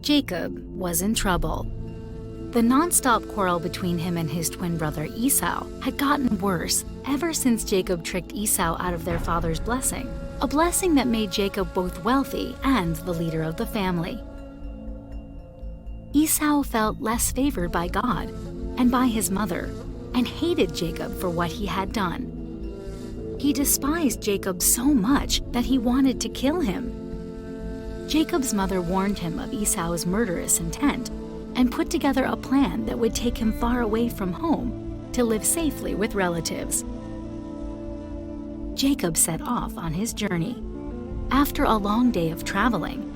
Jacob was in trouble. The nonstop quarrel between him and his twin brother Esau had gotten worse ever since Jacob tricked Esau out of their father's blessing, a blessing that made Jacob both wealthy and the leader of the family. Esau felt less favored by God and by his mother, and hated Jacob for what he had done. He despised Jacob so much that he wanted to kill him. Jacob's mother warned him of Esau's murderous intent and put together a plan that would take him far away from home to live safely with relatives. Jacob set off on his journey. After a long day of traveling,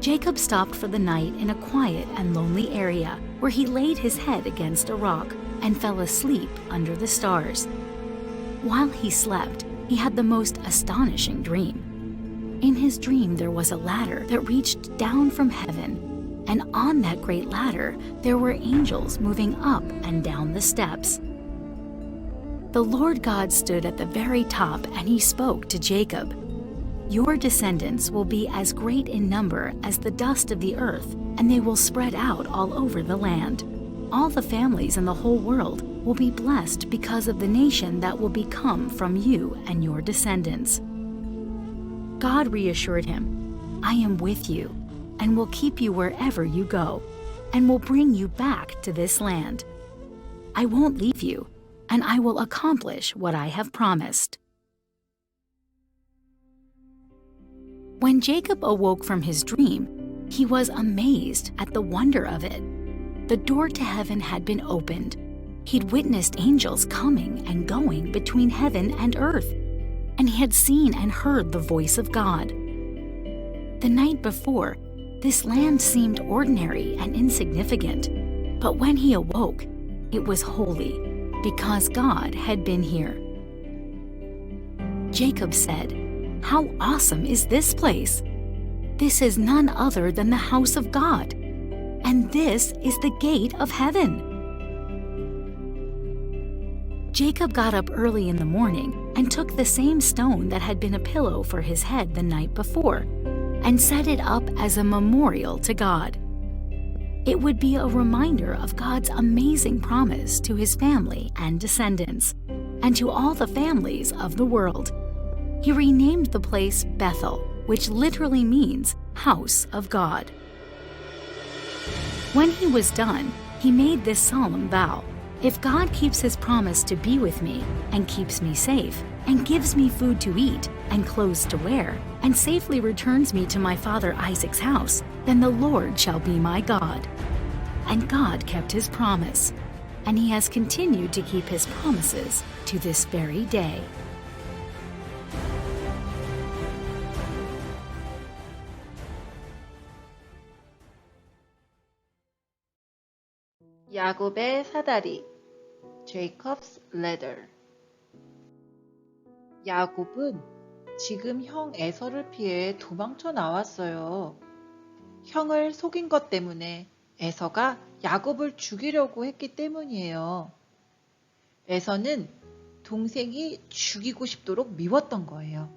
Jacob stopped for the night in a quiet and lonely area where he laid his head against a rock and fell asleep under the stars. While he slept, he had the most astonishing dream. In his dream, there was a ladder that reached down from heaven, and on that great ladder, there were angels moving up and down the steps. The Lord God stood at the very top, and he spoke to Jacob. "Your descendants will be as great in number as the dust of the earth, and they will spread out all over the land. All the families in the whole world will be blessed because of the nation that will become from you and your descendants." God reassured him, "I am with you and will keep you wherever you go and will bring you back to this land. I won't leave you, and I will accomplish what I have promised." When Jacob awoke from his dream, he was amazed at the wonder of it. The door to heaven had been opened. He'd witnessed angels coming and going between heaven and earth, and he had seen and heard the voice of God. The night before, this land seemed ordinary and insignificant, but when he awoke, it was holy because God had been here. Jacob said, "How awesome is this place! This is none other than the house of God, and this is the gate of heaven." Jacob got up early in the morning and took the same stone that had been a pillow for his head the night before and set it up as a memorial to God. It would be a reminder of God's amazing promise to his family and descendants, and to all the families of the world. He renamed the place Bethel, which literally means house of God. When he was done, he made this solemn vow: "If God keeps his promise to be with me and keeps me safe and gives me food to eat and clothes to wear and safely returns me to my father Isaac's house, then the Lord shall be my God." And God kept his promise, and he has continued to keep his promises to this very day. 야곱의 사다리, Jacob's Ladder. 야곱은 지금 형 에서를 피해 도망쳐 나왔어요. 형을 속인 것 때문에 에서가 야곱을 죽이려고 했기 때문이에요. 에서는 동생이 죽이고 싶도록 미웠던 거예요.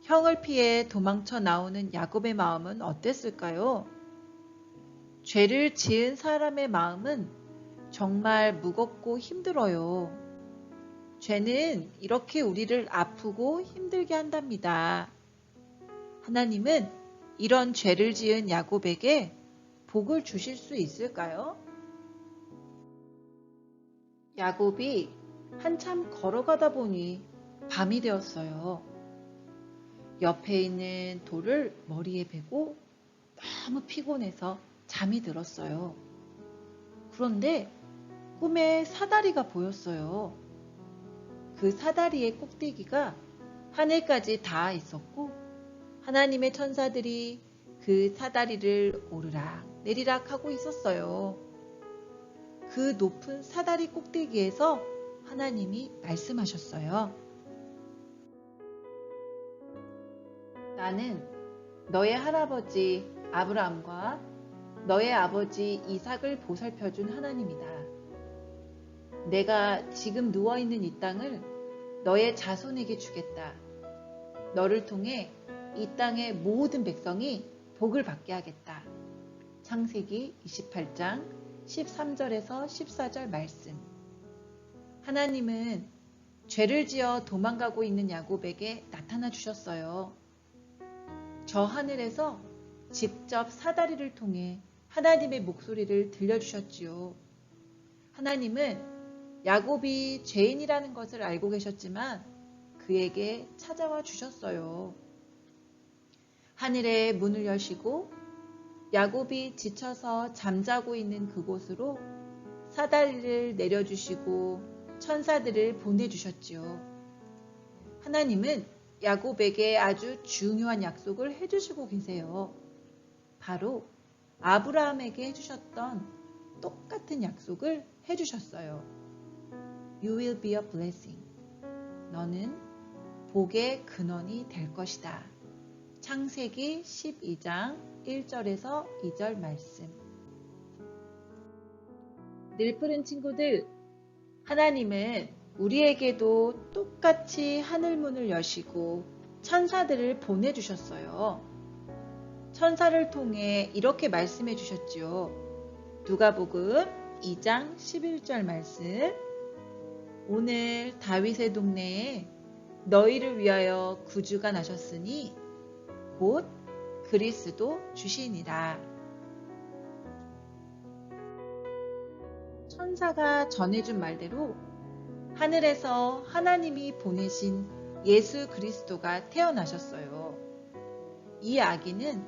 형을 피해 도망쳐 나오는 야곱의 마음은 어땠을까요? 죄를 지은 사람의 마음은 정말 무겁고 힘들어요. 죄는 이렇게 우리를 아프고 힘들게 한답니다. 하나님은 이런 죄를 지은 야곱에게 복을 주실 수 있을까요? 야곱이 한참 걸어가다 보니 밤이 되었어요. 옆에 있는 돌을 머리에 베고 너무 피곤해서 잠이 들었어요. 그런데 꿈에 사다리가 보였어요. 그 사다리의 꼭대기가 하늘까지 닿아 있었고 하나님의 천사들이 그 사다리를 오르락 내리락 하고 있었어요. 그 높은 사다리 꼭대기에서 하나님이 말씀하셨어요. 나는 너의 할아버지 아브라함과 너의 아버지 이삭을 보살펴준 하나님이다. 내가 지금 누워있는 이 땅을 너의 자손에게 주겠다. 너를 통해 이 땅의 모든 백성이 복을 받게 하겠다. 창세기 28장 13절에서 14절 말씀. 하나님은 죄를 지어 도망가고 있는 야곱에게 나타나 주셨어요. 저 하늘에서 직접 사다리를 통해 하나님의 목소리를 들려주셨지요. 하나님은 야곱이 죄인이라는 것을 알고 계셨지만 그에게 찾아와 주셨어요. 하늘의 문을 여시고 야곱이 지쳐서 잠자고 있는 그곳으로 사다리를 내려주시고 천사들을 보내주셨지요. 하나님은 야곱에게 아주 중요한 약속을 해주시고 계세요. 바로 아브라함에게 해주셨던 똑같은 약속을 해주셨어요. You will be a blessing. 너는 복의 근원이 될 것이다. 창세기 12장 1절에서 2절 말씀. 늘푸른 친구들, 하나님은 우리에게도 똑같이 하늘문을 여시고 천사들을 보내주셨어요. 천사를 통해 이렇게 말씀해 주셨지요. 누가복음 2장 11절 말씀. 오늘 다윗의 동네에 너희를 위하여 구주가 나셨으니 곧 그리스도 주시니라. 천사가 전해준 말대로 하늘에서 하나님이 보내신 예수 그리스도가 태어나셨어요. 이 아기는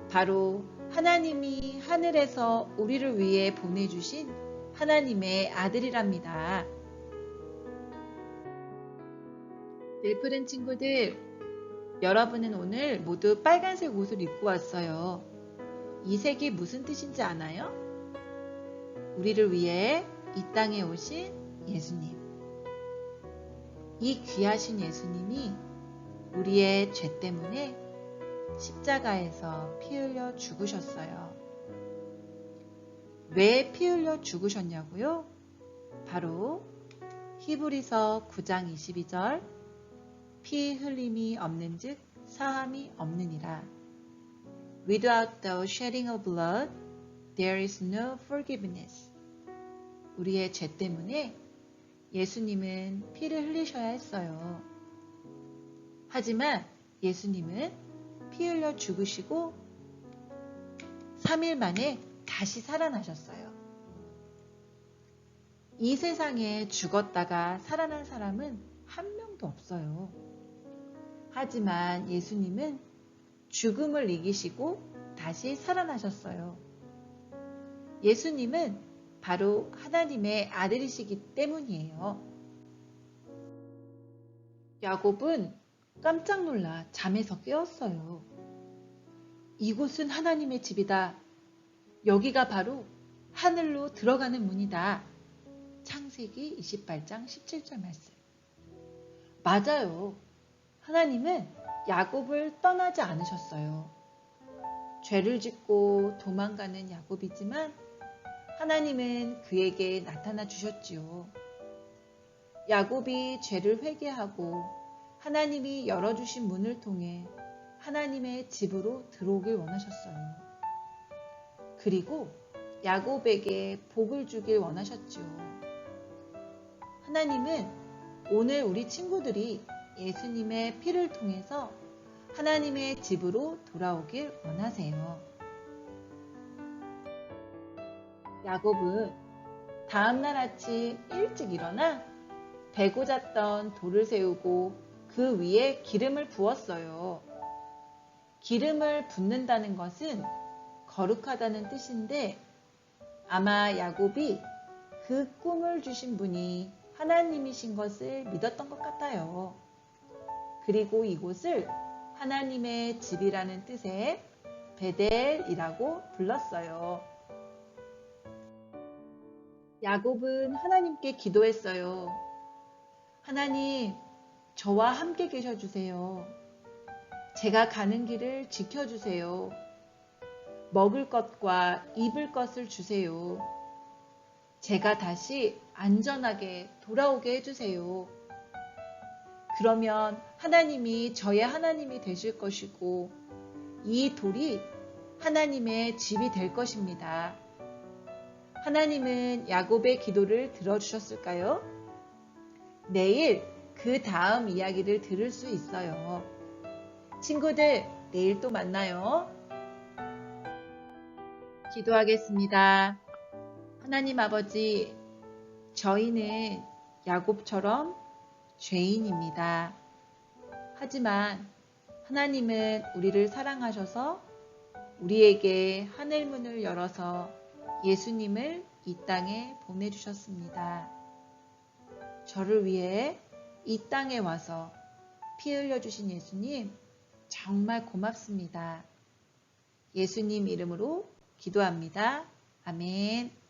바로 하나님이 하늘에서 우리를 위해 보내주신 하나님의 아들이랍니다. 늘푸른 친구들, 여러분은 오늘 모두 빨간색 옷을 입고 왔어요. 이 색이 무슨 뜻인지 아나요? 우리를 위해 이 땅에 오신 예수님. 이 귀하신 예수님이 우리의 죄 때문에 십자가에서 피 흘려 죽으셨어요. 왜 피 흘려 죽으셨냐고요? 바로 히브리서 9장 22절 피 흘림이 없는즉 사함이 없느니라. Without the shedding of blood, there is no forgiveness. 우리의 죄 때문에 예수님은 피를 흘리셔야 했어요. 하지만 예수님은 피 흘려 죽으시고 3일 만에 다시 살아나셨어요. 이 세상에 죽었다가 살아난 사람은 한 명도 없어요. 하지만 예수님은 죽음을 이기시고 다시 살아나셨어요. 예수님은 바로 하나님의 아들이시기 때문이에요. 야곱은 깜짝 놀라 잠에서 깨었어요. 이곳은 하나님의 집이다. 여기가 바로 하늘로 들어가는 문이다. 창세기 28장 17절 말씀. 맞아요. 하나님은 야곱을 떠나지 않으셨어요. 죄를 짓고 도망가는 야곱이지만 하나님은 그에게 나타나 주셨지요. 야곱이 죄를 회개하고 하나님이 열어주신 문을 통해 하나님의 집으로 들어오길 원하셨어요. 그리고 야곱에게 복을 주길 원하셨지요. 하나님은 오늘 우리 친구들이 예수님의 피를 통해서 하나님의 집으로 돌아오길 원하세요. 야곱은 다음날 아침 일찍 일어나 베고 잤던 돌을 세우고 그 위에 기름을 부었어요. 기름을 붓는다는 것은 거룩하다는 뜻인데 아마 야곱이 그 꿈을 주신 분이 하나님이신 것을 믿었던 것 같아요. 그리고 이곳을 하나님의 집이라는 뜻의 베델이라고 불렀어요. 야곱은 하나님께 기도했어요. 하나님, 저와 함께 계셔주세요. 제가 가는 길을 지켜주세요. 먹을 것과 입을 것을 주세요. 제가 다시 안전하게 돌아오게 해주세요. 그러면 하나님이 저의 하나님이 되실 것이고 이 돌이 하나님의 집이 될 것입니다. 하나님은 야곱의 기도를 들어주셨을까요? 내일 그 다음 이야기를 들을 수 있어요. 친구들, 내일 또 만나요. 기도하겠습니다. 하나님 아버지, 저희는 야곱처럼 죄인입니다. 하지만 하나님은 우리를 사랑하셔서 우리에게 하늘문을 열어서 예수님을 이 땅에 보내주셨습니다. 저를 위해 이 땅에 와서 피 흘려주신 예수님, 정말 고맙습니다. 예수님 이름으로 기도합니다. 아멘.